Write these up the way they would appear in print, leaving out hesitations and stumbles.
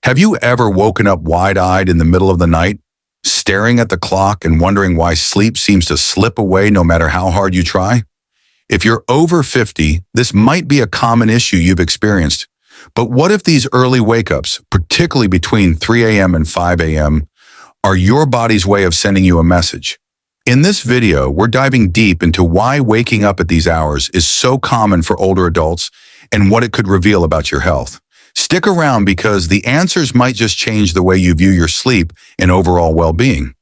Have you ever woken up wide-eyed in the middle of the night, staring at the clock and wondering why sleep seems to slip away no matter how hard you try? If you're over 50, this might be a common issue you've experienced. But what if these early wake-ups, particularly between 3 a.m. and 5 a.m., are your body's way of sending you a message? In this video, we're diving deep into why waking up at these hours is so common for older adults and what it could reveal about your health. Stick around because the answers might just change the way you view your sleep and overall well-being.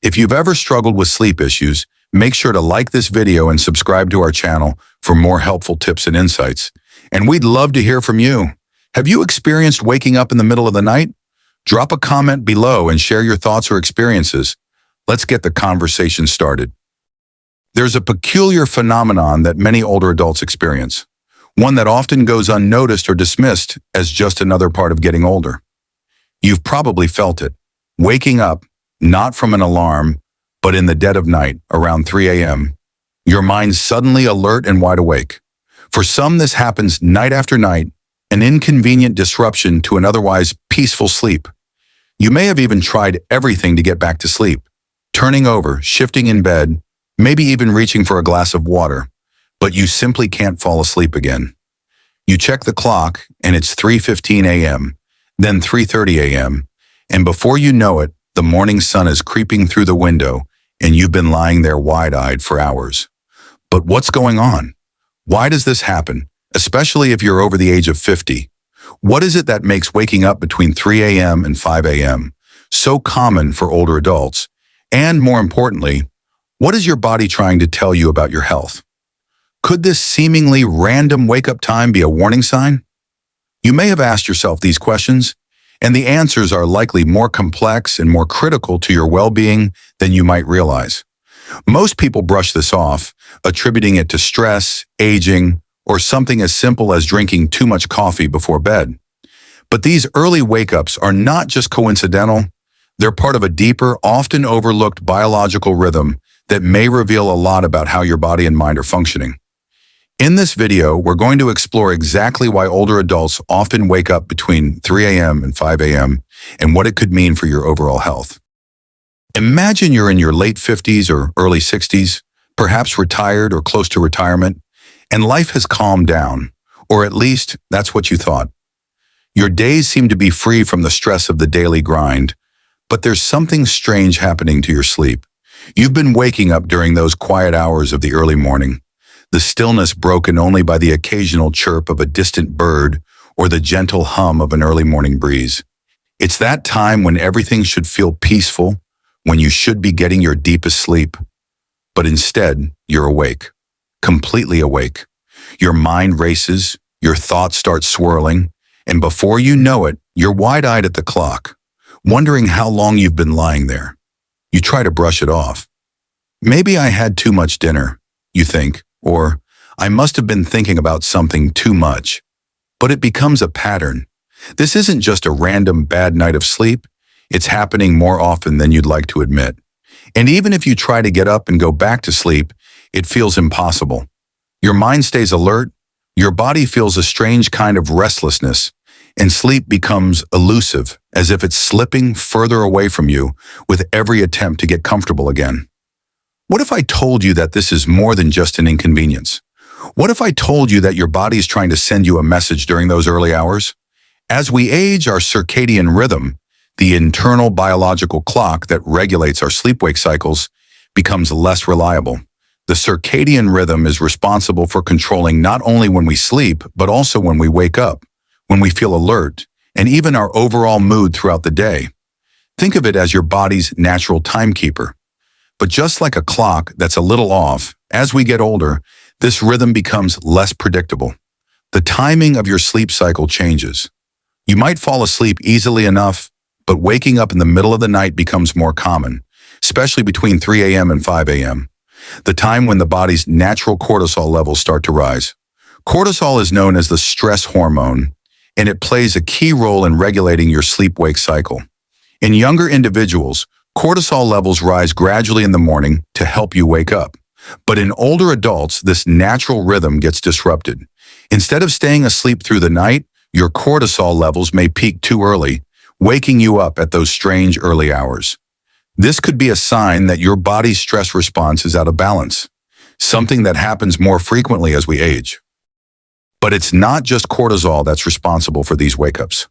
If you've ever struggled with sleep issues, make sure to like this video and subscribe to our channel for more helpful tips and insights. And we'd love to hear from you. Have you experienced waking up in the middle of the night? Drop a comment below and share your thoughts or experiences. Let's get the conversation started. There's a peculiar phenomenon that many older adults experience, one that often goes unnoticed or dismissed as just another part of getting older. You've probably felt it, waking up, not from an alarm, but in the dead of night, around 3 a.m., your mind's suddenly alert and wide awake. For some, this happens night after night, an inconvenient disruption to an otherwise peaceful sleep. You may have even tried everything to get back to sleep, turning over, shifting in bed, maybe even reaching for a glass of water, but you simply can't fall asleep again. You check the clock and it's 3:15 a.m., then 3:30 a.m., and before you know it, the morning sun is creeping through the window and you've been lying there wide-eyed for hours. But what's going on? Why does this happen, especially if you're over the age of 50? What is it that makes waking up between 3 a.m. and 5 a.m. so common for older adults? And more importantly, what is your body trying to tell you about your health? Could this seemingly random wake-up time be a warning sign? You may have asked yourself these questions, and the answers are likely more complex and more critical to your well-being than you might realize. Most people brush this off, attributing it to stress, aging, or something as simple as drinking too much coffee before bed. But these early wake-ups are not just coincidental. They're part of a deeper, often overlooked biological rhythm that may reveal a lot about how your body and mind are functioning. In this video, we're going to explore exactly why older adults often wake up between 3 a.m. and 5 a.m. and what it could mean for your overall health. Imagine you're in your late 50s or early 60s, perhaps retired or close to retirement, and life has calmed down, or at least that's what you thought. Your days seem to be free from the stress of the daily grind, but there's something strange happening to your sleep. You've been waking up during those quiet hours of the early morning, the stillness broken only by the occasional chirp of a distant bird or the gentle hum of an early morning breeze. It's that time when everything should feel peaceful, when you should be getting your deepest sleep. But instead, you're awake, completely awake. Your mind races, your thoughts start swirling, and before you know it, you're wide-eyed at the clock, wondering how long you've been lying there. You try to brush it off. Maybe I had too much dinner, you think, or I must have been thinking about something too much. But it becomes a pattern. This isn't just a random bad night of sleep. It's happening more often than you'd like to admit. And even if you try to get up and go back to sleep, it feels impossible. Your mind stays alert, your body feels a strange kind of restlessness, and sleep becomes elusive, as if it's slipping further away from you with every attempt to get comfortable again. What if I told you that this is more than just an inconvenience? What if I told you that your body is trying to send you a message during those early hours? As we age, our circadian rhythm, the internal biological clock that regulates our sleep-wake cycles, becomes less reliable. The circadian rhythm is responsible for controlling not only when we sleep, but also when we wake up, when we feel alert, and even our overall mood throughout the day. Think of it as your body's natural timekeeper. But just like a clock that's a little off, as we get older, this rhythm becomes less predictable. The timing of your sleep cycle changes. You might fall asleep easily enough, but waking up in the middle of the night becomes more common, especially between 3 a.m. and 5 a.m., the time when the body's natural cortisol levels start to rise. Cortisol is known as the stress hormone, and it plays a key role in regulating your sleep-wake cycle. In younger individuals, cortisol levels rise gradually in the morning to help you wake up. But in older adults, this natural rhythm gets disrupted. Instead of staying asleep through the night, your cortisol levels may peak too early, waking you up at those strange early hours. This could be a sign that your body's stress response is out of balance, something that happens more frequently as we age. But it's not just cortisol that's responsible for these wake-ups.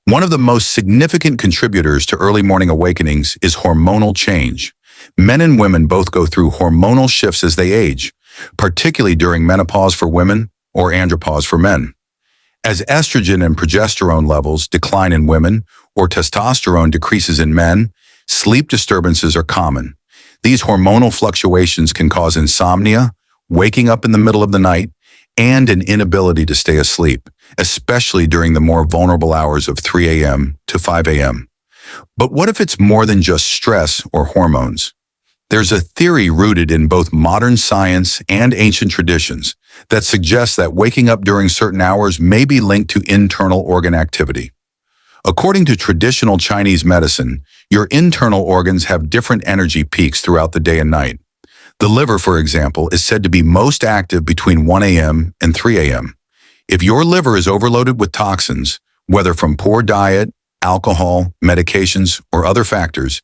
One of the most significant contributors to early morning awakenings is hormonal change. Men and women both go through hormonal shifts as they age, particularly during menopause for women or andropause for men. As estrogen and progesterone levels decline in women or testosterone decreases in men, sleep disturbances are common. These hormonal fluctuations can cause insomnia, waking up in the middle of the night, and an inability to stay asleep, especially during the more vulnerable hours of 3 a.m. to 5 a.m. But what if it's more than just stress or hormones? There's a theory rooted in both modern science and ancient traditions that suggests that waking up during certain hours may be linked to internal organ activity. According to traditional Chinese medicine, your internal organs have different energy peaks throughout the day and night. The liver, for example, is said to be most active between 1 a.m. and 3 a.m. If your liver is overloaded with toxins, whether from poor diet, alcohol, medications, or other factors,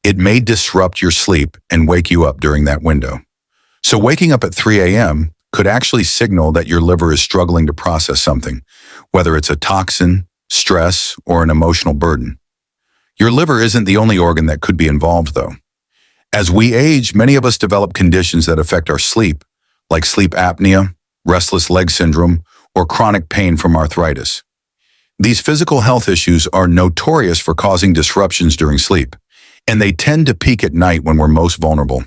it may disrupt your sleep and wake you up during that window. So waking up at 3 a.m. could actually signal that your liver is struggling to process something, whether it's a toxin, stress, or an emotional burden. Your liver isn't the only organ that could be involved, though. As we age, many of us develop conditions that affect our sleep, like sleep apnea, restless leg syndrome, or chronic pain from arthritis. These physical health issues are notorious for causing disruptions during sleep, and they tend to peak at night when we're most vulnerable.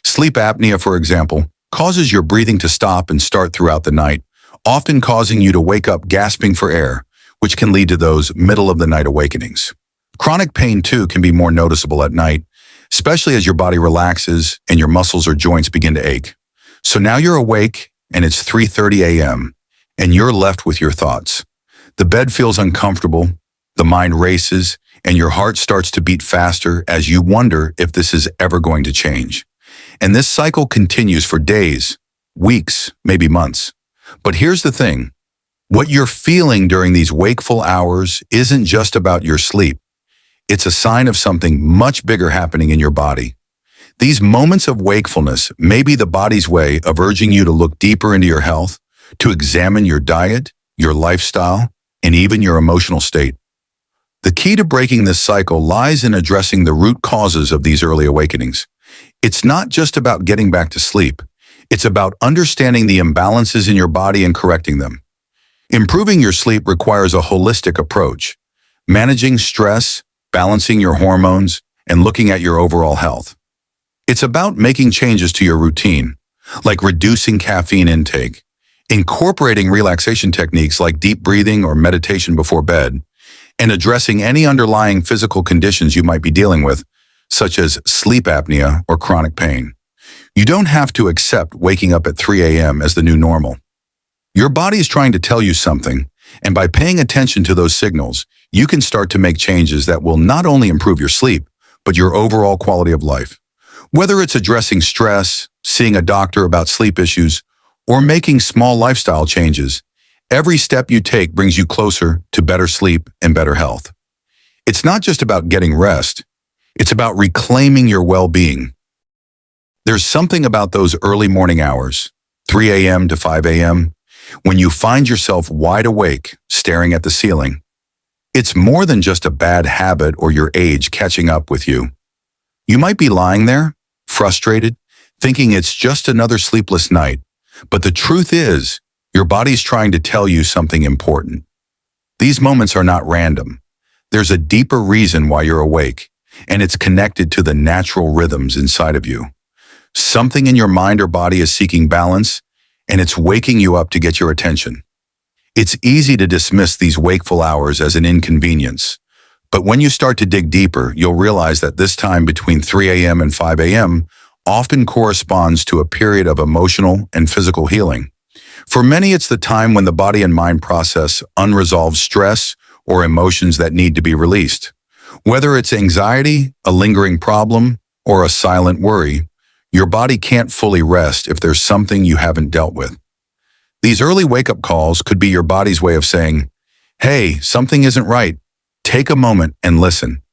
Sleep apnea, for example, causes your breathing to stop and start throughout the night, often causing you to wake up gasping for air, which can lead to those middle-of-the-night awakenings. Chronic pain, too, can be more noticeable at night, especially as your body relaxes and your muscles or joints begin to ache. So now you're awake, and it's 3:30 a.m., and you're left with your thoughts. The bed feels uncomfortable, the mind races, and your heart starts to beat faster as you wonder if this is ever going to change. And this cycle continues for days, weeks, maybe months. But here's the thing. What you're feeling during these wakeful hours isn't just about your sleep. It's a sign of something much bigger happening in your body. These moments of wakefulness may be the body's way of urging you to look deeper into your health, to examine your diet, your lifestyle, and even your emotional state. The key to breaking this cycle lies in addressing the root causes of these early awakenings. It's not just about getting back to sleep. It's about understanding the imbalances in your body and correcting them. Improving your sleep requires a holistic approach, managing stress, balancing your hormones, and looking at your overall health. It's about making changes to your routine, like reducing caffeine intake, incorporating relaxation techniques like deep breathing or meditation before bed, and addressing any underlying physical conditions you might be dealing with, such as sleep apnea or chronic pain. You don't have to accept waking up at 3 a.m. as the new normal. Your body is trying to tell you something, and by paying attention to those signals, you can start to make changes that will not only improve your sleep, but your overall quality of life. Whether it's addressing stress, seeing a doctor about sleep issues, or making small lifestyle changes, every step you take brings you closer to better sleep and better health. It's not just about getting rest. It's about reclaiming your well-being. There's something about those early morning hours, 3 a.m. to 5 a.m., when you find yourself wide awake, staring at the ceiling. It's more than just a bad habit or your age catching up with you. You might be lying there, frustrated, thinking it's just another sleepless night. But the truth is, your body's trying to tell you something important. These moments are not random. There's a deeper reason why you're awake, and it's connected to the natural rhythms inside of you. Something in your mind or body is seeking balance, and it's waking you up to get your attention. It's easy to dismiss these wakeful hours as an inconvenience, but when you start to dig deeper, you'll realize that this time between 3 a.m. and 5 a.m. often corresponds to a period of emotional and physical healing. For many, it's the time when the body and mind process unresolved stress or emotions that need to be released. Whether it's anxiety, a lingering problem, or a silent worry, your body can't fully rest if there's something you haven't dealt with. These early wake-up calls could be your body's way of saying, "Hey, something isn't right. Take a moment and listen.